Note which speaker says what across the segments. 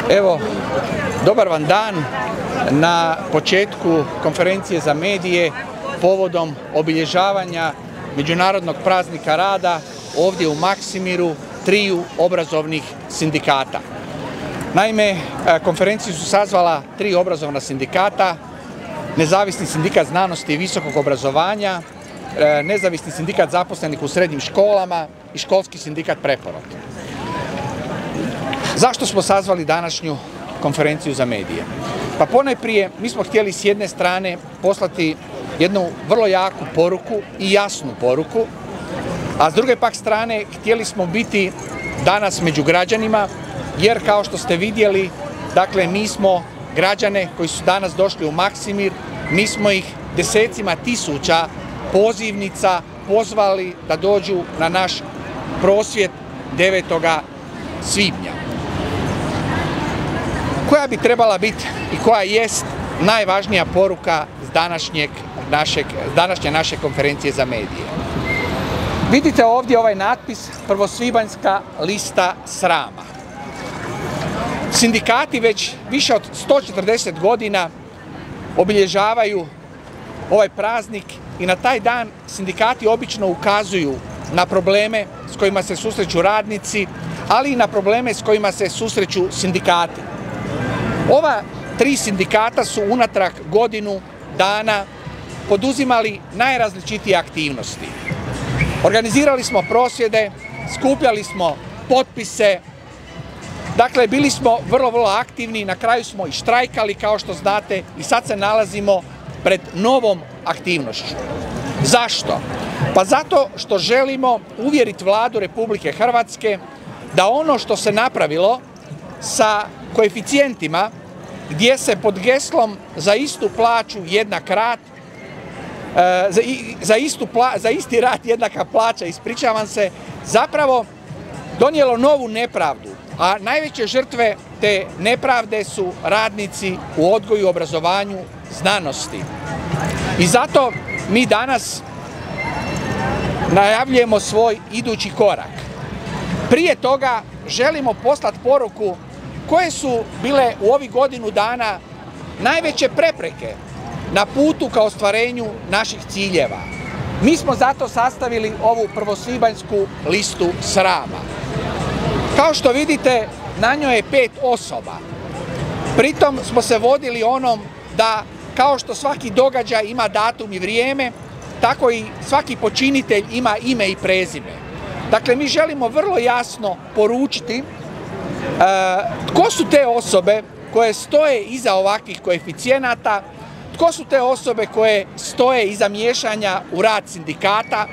Speaker 1: Evo, dobar vam dan na početku konferencije za medije povodom obilježavanja Međunarodnog praznika rada ovdje u Maksimiru triju obrazovnih sindikata. Naime, konferenciju su sazvala tri obrazovna sindikata: Nezavisni sindikat znanosti i visokog obrazovanja, Nezavisni sindikat zaposlenih u srednjim školama i Školski sindikat Preporod. Zašto smo sazvali današnju konferenciju za medije? Pa ponajprije mi smo htjeli s jedne strane poslati jednu vrlo jaku poruku i jasnu poruku, a s druge pak strane htjeli smo biti danas među građanima, jer kao što ste vidjeli, dakle mi smo građane koji su danas došli u Maksimir, mi smo ih desecima tisuća pozivnica pozvali da dođu na naš prosvjed 9. svibnja. Koja bi trebala biti i koja jest najvažnija poruka s današnje naše konferencije za medije? Vidite ovdje ovaj natpis Prvosvibanjska lista srama. Sindikati već više od 140 godina obilježavaju ovaj praznik i na taj dan sindikati obično ukazuju na probleme s kojima se susreću radnici, ali i na probleme s kojima se susreću sindikati. Ova tri sindikata su unatrag godinu dana poduzimali najrazličitije aktivnosti. Organizirali smo prosvjede, skupljali smo potpise, dakle bili smo vrlo aktivni, na kraju smo i štrajkali kao što znate i sad se nalazimo pred novom aktivnošću. Zašto? Pa zato što želimo uvjeriti Vladu Republike Hrvatske da ono što se napravilo sa koeficijentima gdje se pod geslom za istu plaću jednak rad, za isti rad jednaka plaća, ispričavam se, zapravo donijelo novu nepravdu, a najveće žrtve te nepravde su radnici u odgoju, obrazovanju, znanosti. I zato mi danas najavljujemo svoj idući korak. Prije toga želimo poslati poruku koje su bile u ovih godinu dana najveće prepreke na putu ka ostvarenju naših ciljeva. Mi smo zato sastavili ovu prvosvibanjsku listu srama. Kao što vidite, na njoj je 5 osoba. Pritom smo se vodili onom da kao što svaki događaj ima datum i vrijeme, tako i svaki počinitelj ima ime i prezime. Dakle, mi želimo vrlo jasno poručiti tko su te osobe koje stoje iza ovakvih koeficijenata, tko su te osobe koje stoje iza miješanja u rad sindikata,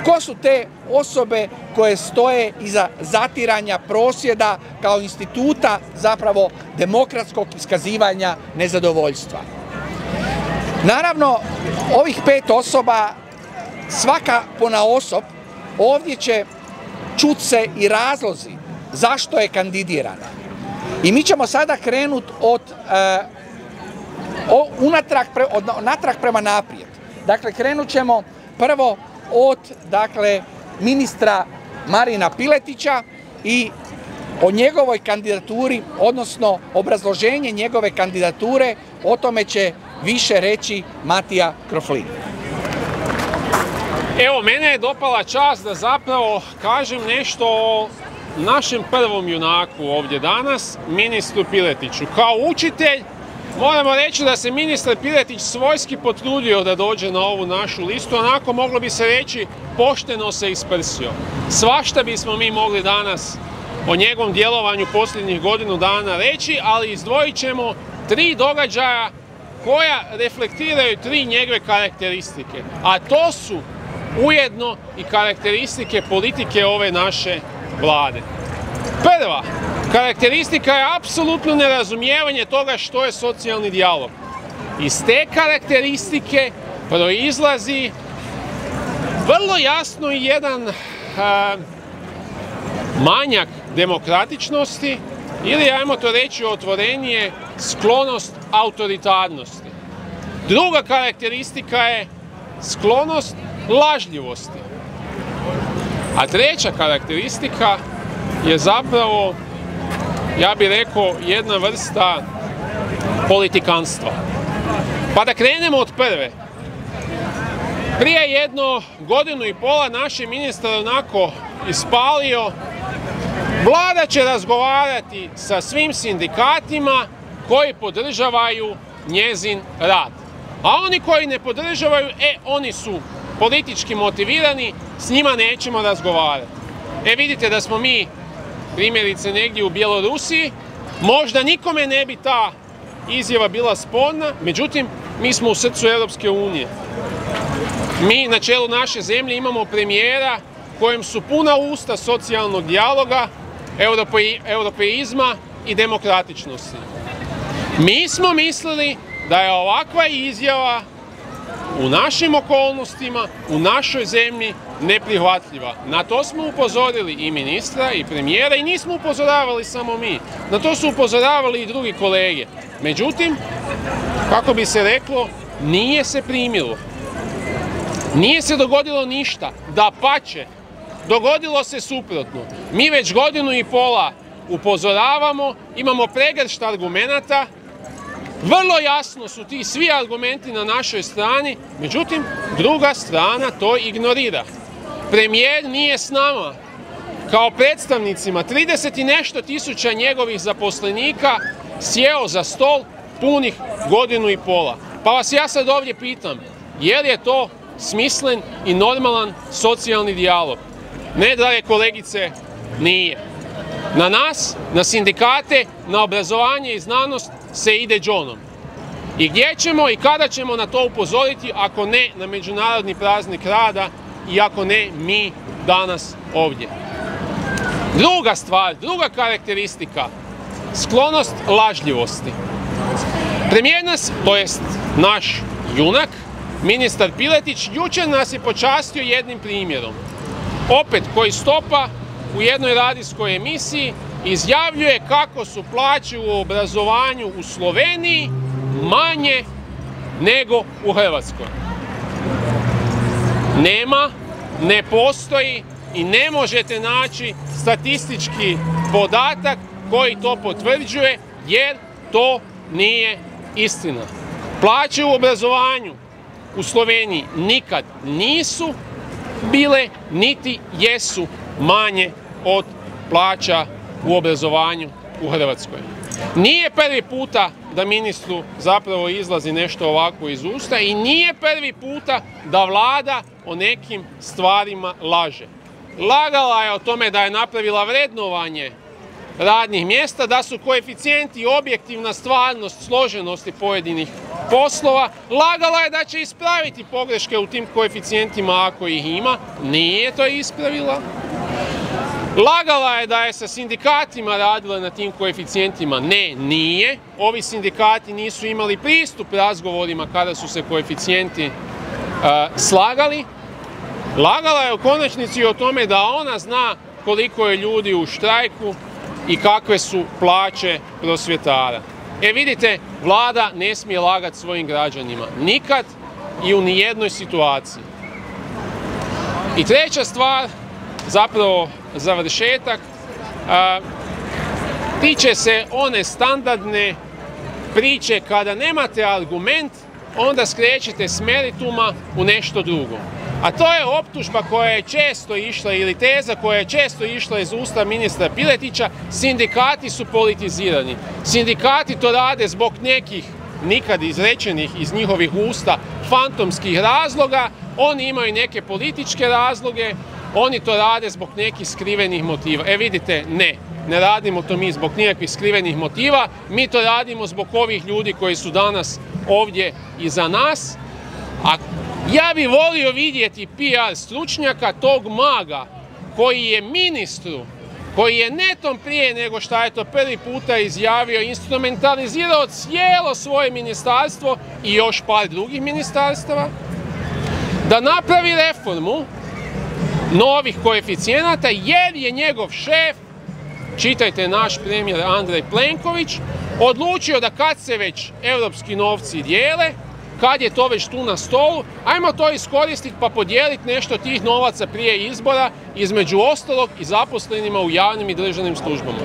Speaker 1: tko su te osobe koje stoje iza zatiranja prosvjeda kao instituta zapravo demokratskog iskazivanja nezadovoljstva. Naravno, ovih 5 osoba, svaka ponaosob, ovdje će čuti se i razlozi zašto je kandidirana. I mi ćemo sada krenuti od natrag prema naprijed. Dakle, krenut ćemo prvo od ministra Marina Piletića i o njegovoj kandidaturi, odnosno obrazloženje njegove kandidature, o tome će više reći Matija Kroflin.
Speaker 2: Evo, mene je dopala čast da zapravo kažem nešto o našem prvom junaku ovdje danas, ministru Piletiću. Kao učitelj moramo reći da se ministar Piletić svojski potrudio da dođe na ovu našu listu, onako moglo bi se reći pošteno se isprsio. Svašta bismo mi mogli danas o njegovom djelovanju posljednjih godinu dana reći, ali izdvojit ćemo 3 događaja koja reflektiraju 3 njegove karakteristike, a to su ujedno i karakteristike politike ove naše Vlade. Prva karakteristika je apsolutno nerazumijevanje toga što je socijalni dijalog. Iz te karakteristike proizlazi vrlo jasno i jedan manjak demokratičnosti ili, ajmo to reći otvorenije, sklonost autoritarnosti. Druga karakteristika je sklonost lažljivosti. A treća karakteristika je zapravo ja bih rekao, jedna vrsta politikanstva. Pa da krenemo od prve. Prije jedno godinu i pola naš je ministar onako ispalio: Vlada će razgovarati sa svim sindikatima koji podržavaju njezin rad. A oni koji ne podržavaju, oni su politički motivirani, s njima nećemo razgovarati. Vidite da smo mi, primjerice negdje u Bjelorusiji, možda nikome ne bi ta izjava bila sporna, međutim, mi smo u srcu Europske unije. Mi na čelu naše zemlje imamo premijera kojem su puna usta socijalnog dijaloga, europeizma i demokratičnosti. Mi smo mislili da je ovakva izjava u našim okolnostima, u našoj zemlji neprihvatljiva. Na to smo upozorili i ministra i premijera i nismo upozoravali samo mi. Na to su upozoravali i drugi kolege. Međutim, kako bi se reklo, nije se primilo. Nije se dogodilo ništa. Dapače, dogodilo se suprotno. Mi već godinu i pola upozoravamo, imamo pregršt argumenata, vrlo jasno su ti svi argumenti na našoj strani, međutim, druga strana to ignorira. Premijer nije s nama, kao predstavnicima 30 i nešto tisuća njegovih zaposlenika, sjeo za stol punih godinu i pola. Pa vas ja sad ovdje pitam, je li je to smislen i normalan socijalni dijalog? Ne, drage kolegice, nije. Na nas, na sindikate, na obrazovanje i znanost se ide džonom. I gdje ćemo i kada ćemo na to upozoriti, ako ne na Međunarodni praznik rada i ako ne mi danas ovdje? Druga stvar, druga karakteristika, sklonost lažljivosti. Premijer nas, to jest naš junak, ministar Piletić, jučer nas je počastio jednim primjerom. Opet koji stopa u jednoj radijskoj emisiji izjavljuje kako su plaće u obrazovanju u Sloveniji manje nego u Hrvatskoj. Nema, ne postoji i ne možete naći statistički podatak koji to potvrđuje, jer to nije istina. Plaće u obrazovanju u Sloveniji nikad nisu bile, niti jesu manje od plaća u obrazovanju u Hrvatskoj. Nije prvi puta da ministru zapravo izlazi nešto ovako iz usta i nije prvi puta da Vlada o nekim stvarima laže. Lagala je o tome da je napravila vrednovanje radnih mjesta, da su koeficijenti objektivna stvarnost složenosti pojedinih poslova. Lagala je da će ispraviti pogreške u tim koeficijentima ako ih ima. Nije to ispravila. Lagala je da je sa sindikatima radila na tim koeficijentima. Ne, nije. Ovi sindikati nisu imali pristup razgovorima kada su se koeficijenti slagali. Lagala je u konačnici o tome da ona zna koliko je ljudi u štrajku i kakve su plaće prosvjetara. Vidite, Vlada ne smije lagati svojim građanima. Nikad i u nijednoj situaciji. I treća stvar, zapravo završetak, tiče se one standardne priče kada nemate argument, onda skrećete s merituma u nešto drugo. A to je optužba koja je često išla, ili teza koja je često išla iz usta ministra Piletića: sindikati su politizirani. Sindikati to rade zbog nekih nikad izrečenih iz njihovih usta fantomskih razloga, oni imaju neke političke razloge, oni to rade zbog nekih skrivenih motiva. Vidite, ne radimo to mi zbog nikakvih skrivenih motiva, mi to radimo zbog ovih ljudi koji su danas ovdje iza nas. A ja bih volio vidjeti PR stručnjaka, tog maga koji je ministru, koji je netom prije nego što je to prvi puta izjavio, instrumentalizirao cijelo svoje ministarstvo i još par drugih ministarstava, da napravi reformu novih koeficijenata, jer je njegov šef, čitajte naš premijer Andrej Plenković, odlučio da kad se već europski novci dijele, kad je to već tu na stolu, ajmo to iskoristiti pa podijeliti nešto tih novaca prije izbora, između ostalog i zaposlenima u javnim i državnim službama.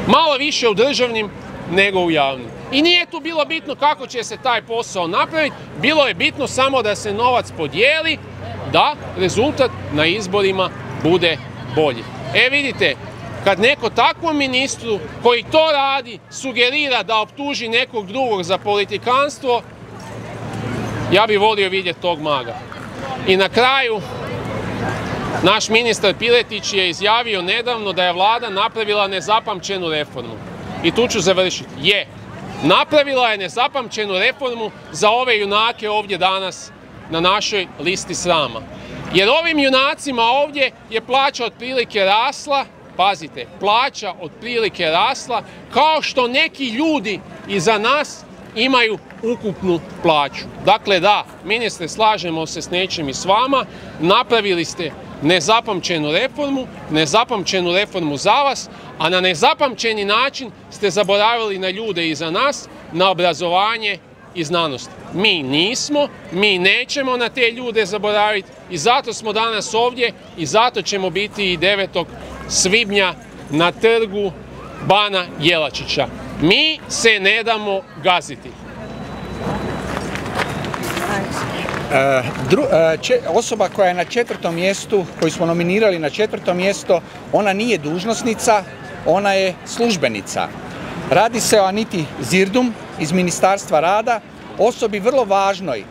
Speaker 2: malo više u državnim nego u javnim. I nije tu bilo bitno kako će se taj posao napraviti, bilo je bitno samo da se novac podijeli, da rezultat na izborima bude bolji. Vidite, kad neko takvom ministru koji to radi sugerira da optuži nekog drugog za politikanstvo, ja bih volio vidjeti tog maga. I na kraju, naš ministar Piletić je izjavio nedavno da je vlada napravila nezapamćenu reformu. I tu ću završiti. Napravila je nezapamćenu reformu za ove junake ovdje danas na našoj listi srama. Jer ovim junacima ovdje je plaća otprilike rasla, pazite, plaća otprilike rasla, kao što neki ljudi iza nas imaju ukupnu plaću. Dakle, da, ministre, slažemo se s nečim i s vama, napravili ste nezapamćenu reformu za vas, a na nezapamćeni način ste zaboravili na ljude iza nas, na obrazovanje i znanost. Mi nismo, mi nećemo na te ljude zaboraviti i zato smo danas ovdje i zato ćemo biti i 9. svibnja na trgu Bana Jelačića. Mi se ne damo gaziti.
Speaker 1: Osoba koja je na 4. mjestu, koju smo nominirali na 4. mjesto, ona nije dužnosnica, ona je službenica. Radi se o Aniti Zirdum iz Ministarstva rada, osobi vrlo važnoj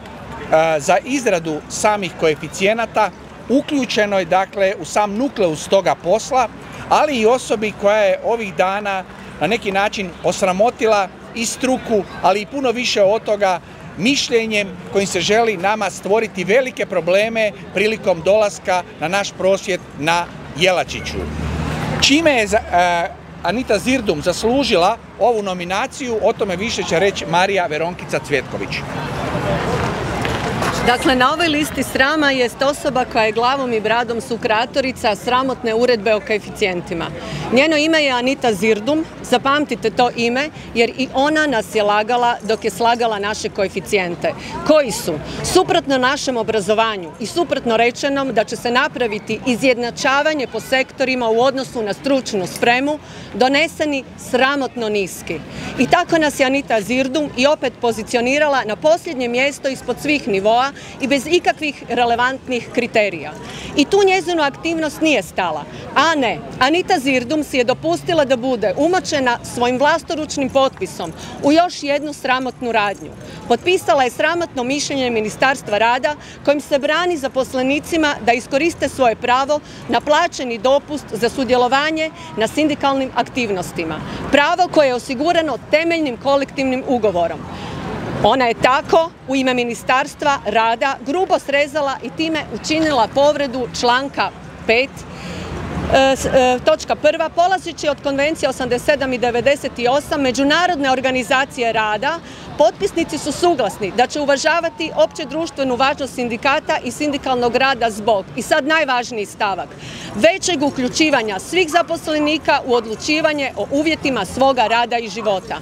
Speaker 1: za izradu samih koeficijenata, uključenoj dakle u sam nukleus toga posla, ali i osobi koja je ovih dana na neki način osramotila i struku, ali i puno više od toga mišljenjem kojim se želi nama stvoriti velike probleme prilikom dolaska na naš prosvjed na Jelačiću. Čime je Anita Zirdum zaslužila ovu nominaciju, o tome više će reći Marija Veronkica Cvjetković.
Speaker 3: Dakle, na ovoj listi srama jest osoba koja je glavom i bradom sukreatorica sramotne uredbe o koeficijentima. Njeno ime je Anita Zirdum, zapamtite to ime, jer i ona nas je lagala dok je slagala naše koeficijente, koji su, suprotno našem obrazovanju i suprotno rečenom da će se napraviti izjednačavanje po sektorima u odnosu na stručnu spremu, doneseni sramotno niski. I tako nas je Anita Zirdum i opet pozicionirala na posljednje mjesto ispod svih nivoa i bez ikakvih relevantnih kriterija. I tu njezinu aktivnost nije stala. A ne, Anita Zirdum si je dopustila da bude umočena svojim vlastoručnim potpisom u još jednu sramotnu radnju. Potpisala je sramotno mišljenje Ministarstva rada kojim se brani zaposlenicima da iskoriste svoje pravo na plaćeni dopust za sudjelovanje na sindikalnim aktivnostima. Pravo koje je osigurano temeljnim kolektivnim ugovorom. Ona je tako u ime Ministarstva rada grubo srezala i time učinila povredu članka 5, točka 1, polazeći od Konvencije 87 i 98 Međunarodne organizacije rada, potpisnici su suglasni da će uvažavati opće društvenu važnost sindikata i sindikalnog rada zbog, i sad najvažniji stavak, većeg uključivanja svih zaposlenika u odlučivanje o uvjetima svoga rada i života.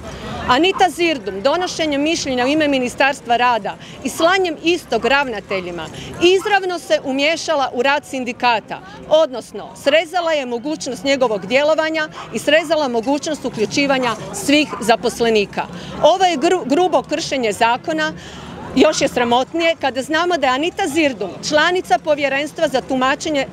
Speaker 3: Anita Zirdum donošenjem mišljenja u ime Ministarstva rada i slanjem istog ravnateljima izravno se umiješala u rad sindikata, odnosno srezala je mogućnost njegovog djelovanja i srezala mogućnost uključivanja svih zaposlenika. Ovo je grubo kršenje zakona. Još je sramotnije kada znamo da je Anita Zirdum članica Povjerenstva za tumačenje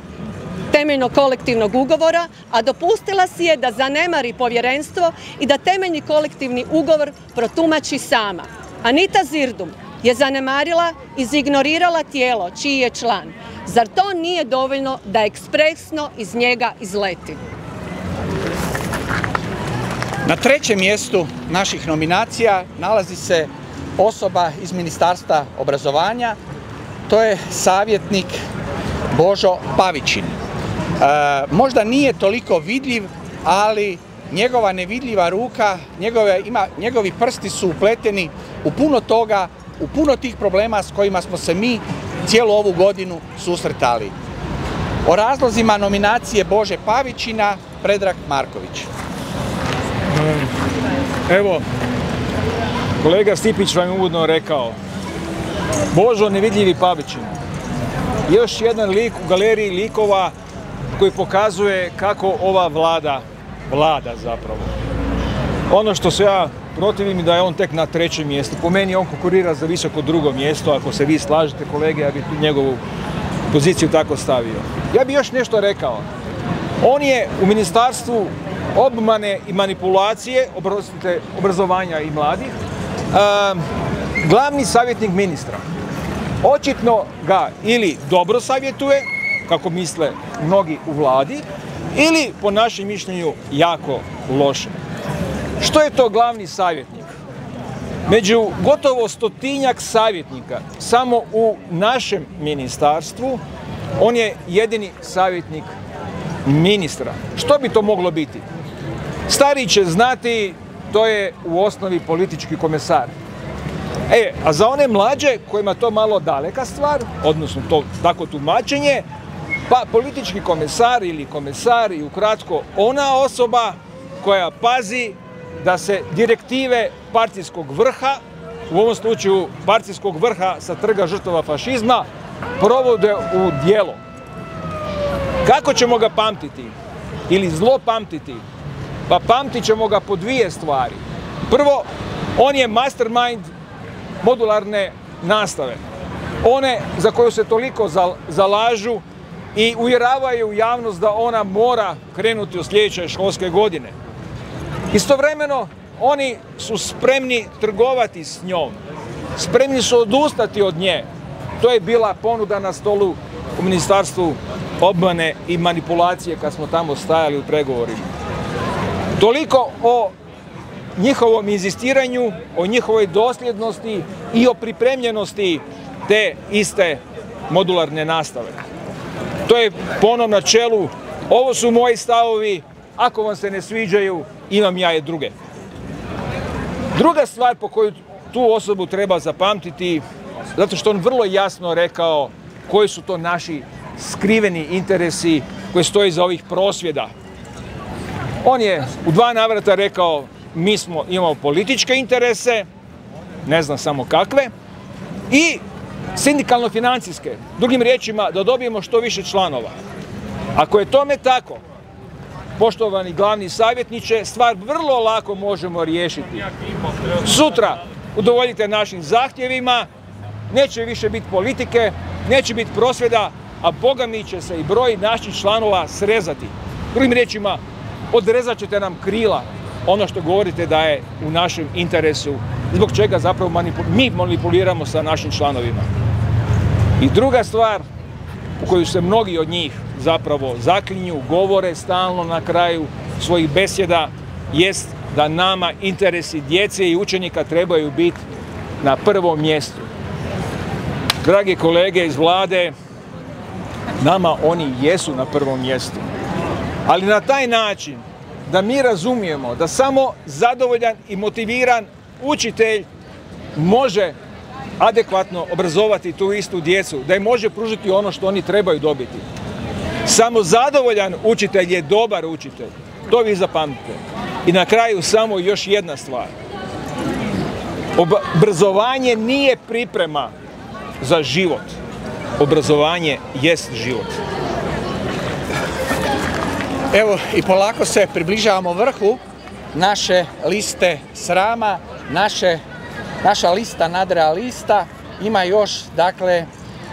Speaker 3: temeljnog kolektivnog ugovora, a dopustila si je da zanemari povjerenstvo i da temeljni kolektivni ugovor protumači sama. Anita Zirdum je zanemarila i izignorirala tijelo čiji je član. Zar to nije dovoljno da ekspresno iz njega izleti?
Speaker 1: Na 3. mjestu naših nominacija nalazi se osoba iz Ministarstva obrazovanja, to je savjetnik Božo Pavičin. Možda nije toliko vidljiv, ali njegova nevidljiva ruka, njegovi prsti su upleteni u puno toga, u puno tih problema s kojima smo se mi cijelu ovu godinu susretali. O razlozima nominacije Bože Pavičina, Predrag Marković.
Speaker 4: Evo, kolega Stipić vam je uvodno rekao, Božo nevidljivi Pavičin. Još jedan lik u galeriji likova koji pokazuje kako ova vlada zapravo. Ono što se ja protivim da je on tek na 3. mjestu. Po meni on konkurira za visoko 2. mjesto, ako se vi slažete kolege, ja bih njegovu poziciju tako stavio. Ja bih još nešto rekao. On je u Ministarstvu obmane i manipulacije, obrazovanja i mladih, glavni savjetnik ministra. Očitno ga ili dobro savjetuje, kako misle mnogi u vladi, ili po našem mišljenju jako loše. Što je to glavni savjetnik? Među gotovo 100-tinjak savjetnika samo u našem ministarstvu on je jedini savjetnik ministra. Što bi to moglo biti? Stariji će znati, to je u osnovi politički komesar. A za one mlađe kojima to malo daleka stvar, odnosno to tako tumačenje, pa politički komesar ili komesar i ukratko ona osoba koja pazi da se direktive partijskog vrha, u ovom slučaju partijskog vrha sa Trga žrtava fašizma, provode u djelo. Kako ćemo ga pamtiti ili zlopamtiti? Pa pamtit ćemo ga po 2 stvari. Prvo, on je mastermind modularne nastave. One za koju se toliko zalažu i uvjeravaju javnost da ona mora krenuti u sljedeće školske godine. Istovremeno, oni su spremni trgovati s njom. Spremni su odustati od nje. To je bila ponuda na stolu u Ministarstvu obmane i manipulacije kad smo tamo stajali u pregovorima. Toliko o njihovom inzistiranju, o njihovoj dosljednosti i o pripremljenosti te iste modularne nastave. To je po onom načelu, ovo su moji stavovi, ako vam se ne sviđaju, imam ja i druge. Druga stvar po koju tu osobu treba zapamtiti, zato što on vrlo jasno rekao koji su to naši skriveni interesi koji stoje iza ovih prosvjeda. On je u 2 navrata rekao mi imamo političke interese, ne znam samo kakve, i sindikalno-financijske. Drugim riječima, da dobijemo što više članova. Ako je tome tako, poštovani glavni savjetniče, stvar vrlo lako možemo riješiti. Sutra udovoljite našim zahtjevima, neće više biti politike, neće biti prosvjeda, a Boga mi će se i broj naših članova srezati. Drugim riječima, odrezat ćete nam krila, ono što govorite da je u našem interesu, zbog čega zapravo mi manipuliramo sa našim članovima. I druga stvar u koju se mnogi od njih zapravo zaklinju, govore stalno na kraju svojih besjeda, jest da nama interesi djece i učenika trebaju biti na prvom mjestu. Dragi kolege iz vlade, nama oni jesu na prvom mjestu. Ali na taj način da mi razumijemo da samo zadovoljan i motiviran učitelj može adekvatno obrazovati tu istu djecu, da im može pružiti ono što oni trebaju dobiti. Samo zadovoljan učitelj je dobar učitelj. To vi zapamtite. I na kraju samo još jedna stvar. Obrazovanje nije priprema za život. Obrazovanje jest život.
Speaker 1: Evo i polako se približavamo vrhu naše liste srama, naša lista nadrealista. Ima još, dakle,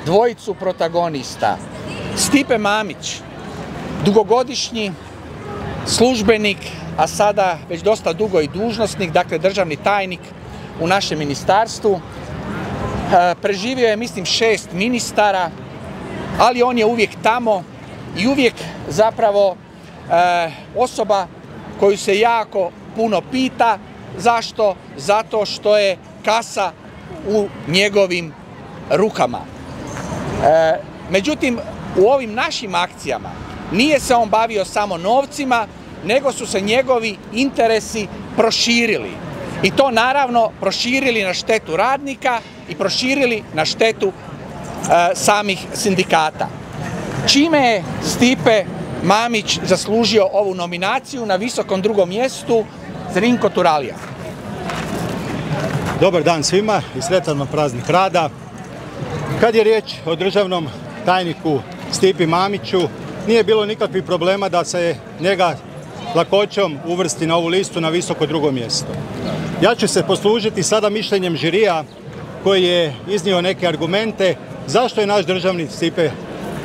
Speaker 1: 2 protagonista. Stipe Mamić, dugogodišnji službenik, a sada već dosta dugo i dužnosnik, dakle državni tajnik u našem ministarstvu. Preživio je, mislim, 6 ministara, ali on je uvijek tamo i uvijek zapravo osoba koju se jako puno pita. Zašto? Zato što je kasa u njegovim rukama. Međutim, u ovim našim akcijama nije se on bavio samo novcima, nego su se njegovi interesi proširili. I to naravno proširili na štetu radnika i proširili na štetu samih sindikata. Čime je Stipe Mamić zaslužio ovu nominaciju na visokom 2. mjestu? Zrinko Turalija.
Speaker 5: Dobar dan svima i sretan vam praznik rada. Kad je riječ o državnom tajniku Stipi Mamiću, nije bilo nikakvih problema da se njega lakoćom uvrsti na ovu listu na visoko drugo mjesto. Ja ću se poslužiti sada mišljenjem žirija koji je iznio neke argumente zašto je naš državni Stipe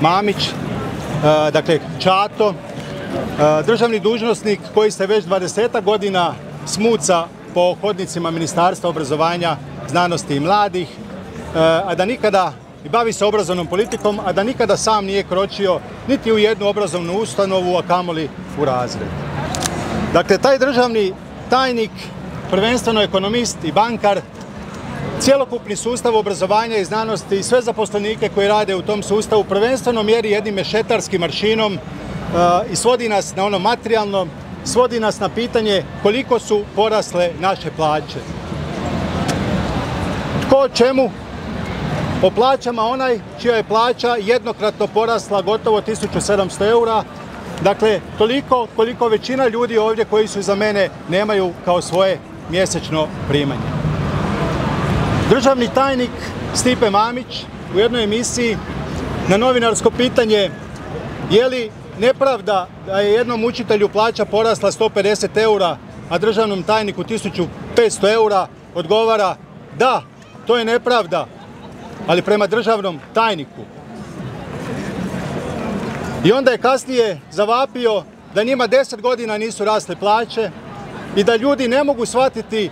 Speaker 5: Mamić, dakle Čato, državni dužnosnik koji se već 20 godina smuca po hodnicima Ministarstva obrazovanja, znanosti i mladih, a da nikada i bavi se obrazovnom politikom, a da nikada sam nije kročio niti u jednu obrazovnu ustanovu, a kamoli u razred. Dakle, taj državni tajnik, prvenstveno ekonomist i bankar, cjelokupni sustav obrazovanja i znanosti i sve zaposlenike koji rade u tom sustavu prvenstveno mjeri jednim mešetarskim aršinom i svodi nas na ono materijalno, svodi nas na pitanje koliko su porasle naše plaće. Tko o čemu? O plaćama onaj čija je plaća jednokratno porasla gotovo 1700 eura, dakle toliko koliko većina ljudi ovdje koji su iza mene nemaju kao svoje mjesečno primanje. Državni tajnik Stipe Mamić u jednoj emisiji na novinarsko pitanje je li nepravda da je jednom učitelju plaća porasla 150 eura, a državnom tajniku 1500 eura, odgovara da, to je nepravda, ali prema državnom tajniku. I onda je kasnije zavapio da njima 10 godina nisu rasle plaće i da ljudi ne mogu shvatiti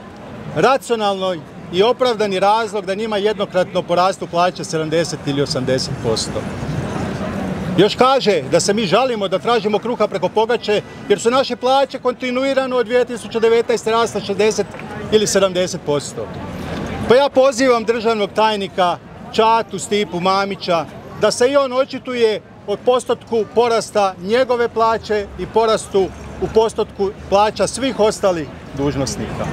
Speaker 5: racionalno i opravdani razlog da njima jednokratno porastu plaće 70 ili 80%. Još kaže da se mi žalimo, da tražimo kruha preko pogače, jer su naše plaće kontinuirano od 2019. rasle 60 ili 70%. Pa ja pozivam državnog tajnika Čatu Stipu Mamića da se i on očituje o postotku porasta njegove plaće i porastu u postotku plaća svih ostalih dužnosnika.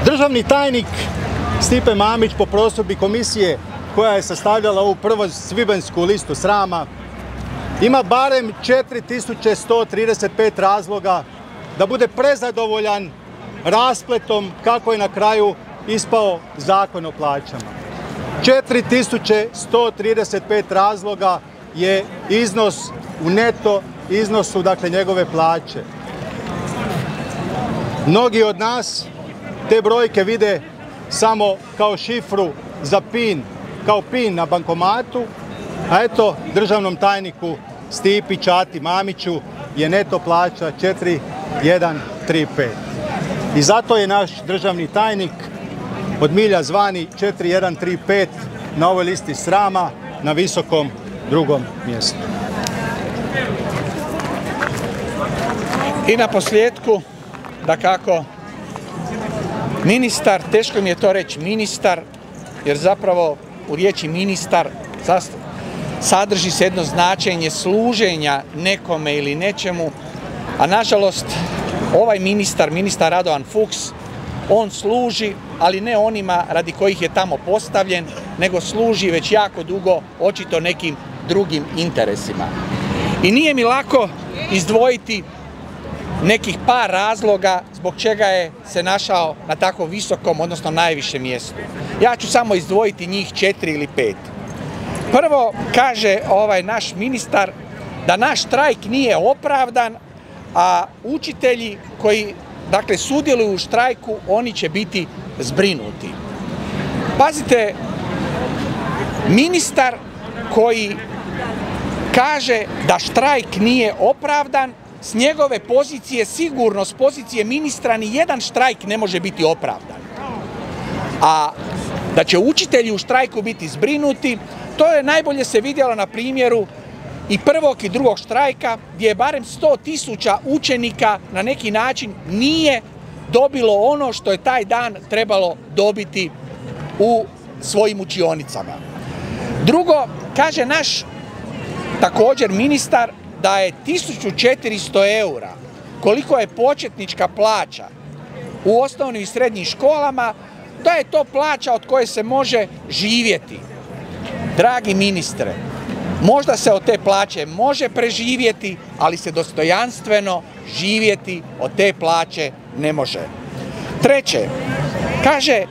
Speaker 5: Državni tajnik Stipe Mamić po prosudbi komisije koja je sastavljala ovu prvu svibanjsku listu srama ima barem 4135 razloga da bude prezadovoljan raspletom kako je na kraju ispao Zakon o plaćama. 4135 razloga je iznos u neto iznosu, dakle, njegove plaće. Mnogi od nas te brojke vide samo kao šifru za PIN, kao PIN na bankomatu, a eto, državnom tajniku Stipi Čati Mamiću je neto plaća 4135. I zato je naš državni tajnik od milja zvani 4135 na ovoj listi srama na visokom drugom mjestu.
Speaker 1: I na posljedku, dakako, ministar, teško mi je to reći ministar, jer zapravo u riječi ministar sadrži se jedno značenje služenja nekome ili nečemu, a nažalost ovaj ministar Radovan Fuchs, on služi, ali ne onima radi kojih je tamo postavljen, nego služi već jako dugo očito nekim drugim interesima. I nije mi lako izdvojiti nekih par razloga zbog čega je se našao na tako visokom, odnosno najvišem mjestu. Ja ću samo izdvojiti njih 4 ili 5. Prvo, kaže ovaj naš ministar da naš štrajk nije opravdan, a učitelji koji, dakle, sudjeluju u štrajku, oni će biti zbrinuti. Pazite, ministar koji kaže da štrajk nije opravdan, s njegove pozicije, sigurno s pozicije ministra, ni jedan štrajk ne može biti opravdan. A da će učitelji u štrajku biti zbrinuti, to je najbolje se vidjelo na primjeru i prvog i drugog štrajka, gdje je barem 100.000 učenika na neki način nije dobilo ono što je taj dan trebalo dobiti u svojim učionicama. Drugo, kaže naš također ministar da je 1400 eura, koliko je početnička plaća u osnovnim i srednjim školama, da je to plaća od koje se može živjeti. Dragi ministre, možda se od te plaće može preživjeti, ali se dostojanstveno živjeti od te plaće ne može. Treće, kaže,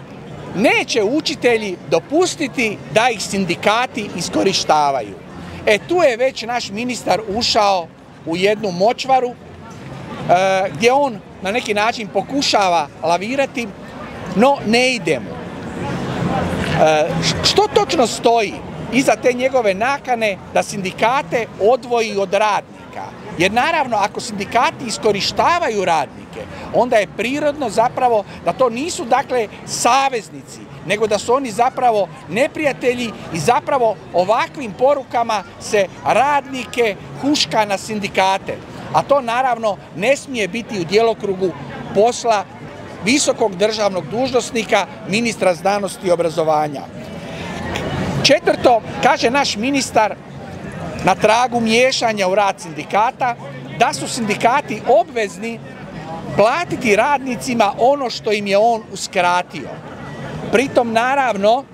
Speaker 1: neće učitelji dopustiti da ih sindikati iskorištavaju. Tu je već naš ministar ušao u jednu močvaru gdje on na neki način pokušava lavirati, no ne ide mu. Što točno stoji iza te njegove nakane da sindikate odvoji od radnika? Jer naravno, ako sindikati iskorištavaju radnike, onda je prirodno zapravo da to nisu dakle saveznici, nego da su oni zapravo neprijatelji i zapravo ovakvim porukama se radnike huška na sindikate. A to naravno ne smije biti u djelokrugu posla visokog državnog dužnosnika, ministra znanosti i obrazovanja. Četvrto, kaže naš ministar na tragu miješanja u rad sindikata, da su sindikati obvezni platiti radnicima ono što im je on uskratio. Pritom, naravno,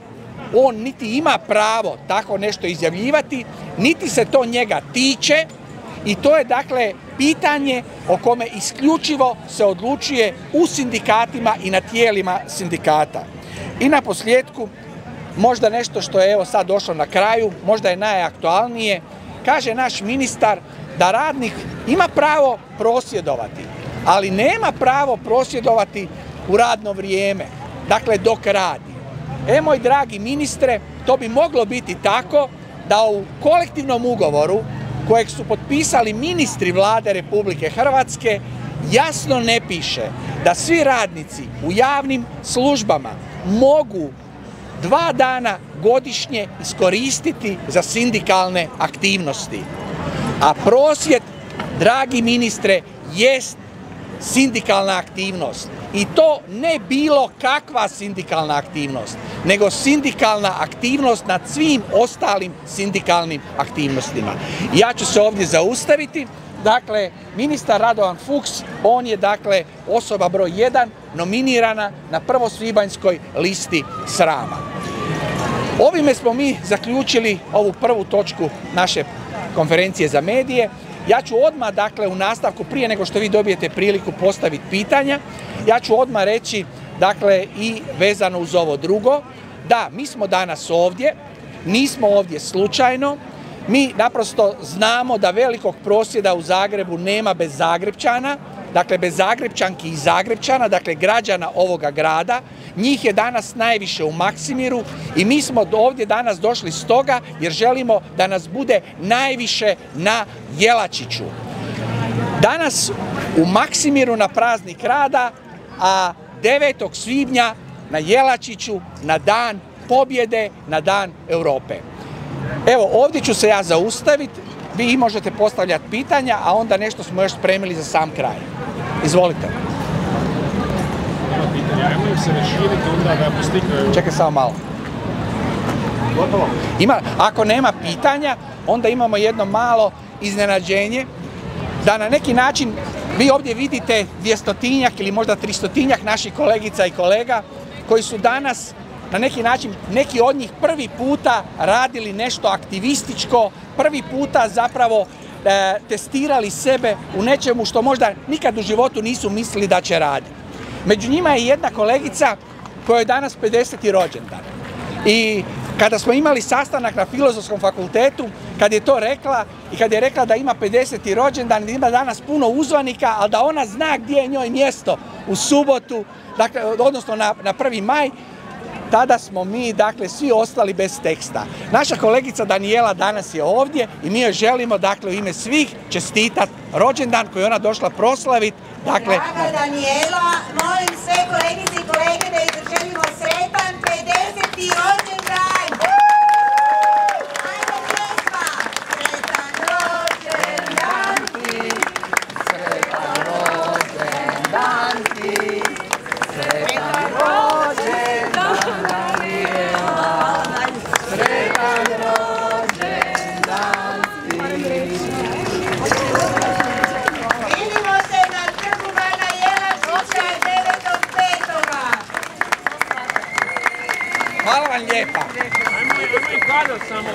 Speaker 1: on niti ima pravo tako nešto izjavljivati, niti se to njega tiče i to je dakle pitanje o kome isključivo se odlučuje u sindikatima i na tijelima sindikata. I na posljedku, možda nešto što je evo sad došlo na kraju, možda je najaktualnije, kaže naš ministar da radnik ima pravo prosvjedovati, ali nema pravo prosvjedovati u radno vrijeme, dakle dok radi. Moj dragi ministre, to bi moglo biti tako da u kolektivnom ugovoru kojeg su potpisali ministri Vlade Republike Hrvatske jasno ne piše da svi radnici u javnim službama mogu 2 dana godišnje iskoristiti za sindikalne aktivnosti. A prosvjed, dragi ministre, jest sindikalna aktivnost. I to ne bilo kakva sindikalna aktivnost, nego sindikalna aktivnost nad svim ostalim sindikalnim aktivnostima. Ja ću se ovdje zaustaviti. Dakle, ministar Radovan Fuchs, on je dakle osoba broj 1 nominirana na prvosvibanjskoj listi srama. Ovime smo mi zaključili ovu prvu točku naše konferencije za medije. Ja ću odmah, dakle, u nastavku, prije nego što vi dobijete priliku postaviti pitanja, ja ću odmah reći, dakle, i vezano uz ovo drugo, da, mi smo danas ovdje, nismo ovdje slučajno, mi naprosto znamo da velikog prosvjeda u Zagrebu nema bez Zagrepčana, dakle bez Zagrepčanki i Zagrepčana, dakle građana ovoga grada. Njih je danas najviše u Maksimiru i mi smo ovdje danas došli stoga jer želimo da nas bude najviše na Jelačiću. Danas u Maksimiru na praznik rada, a 9. svibnja na Jelačiću na Dan pobjede, na Dan Europe. Evo, ovdje ću se ja zaustaviti, vi možete postavljati pitanja, a onda nešto smo još spremili za sam kraj. Izvolite. Čekaj samo malo. Ako nema pitanja, onda imamo jedno malo iznenađenje, da na neki način vi ovdje vidite 200-tinjak ili možda 300-tinjak naših kolegica i kolega koji su danas na neki način, neki od njih prvi puta radili nešto aktivističko, prvi puta zapravo testirali sebe u nečemu što možda nikad u životu nisu mislili da će raditi. Među njima je jedna kolegica koja je danas 50. rođendan. I kada smo imali sastanak na Filozofskom fakultetu, kad je to rekla i kad je rekla da ima 50. rođendan, da ima danas puno uzvanika, ali da ona zna gdje je njoj mjesto u subotu, dakle, odnosno na 1. maj, tada smo mi, dakle, svi ostali bez teksta. Naša kolegica Danijela danas je ovdje i mi joj želimo, dakle, u ime svih čestitati rođendan koji je ona došla proslaviti. Dakle,
Speaker 6: draga Danijela, molim sve kolegice i kolege da joj zaželimo sretan 50. rođendan! Ajde pjesma! Sretan rođendan ti, sretan rođendan ti, sretan rođendan Danijela, sretan rođendan ti. Vidimo se na Trgu Bana Jelačića 9.5.
Speaker 1: Hvala vam lijepa.
Speaker 2: Ajmo i kada samo.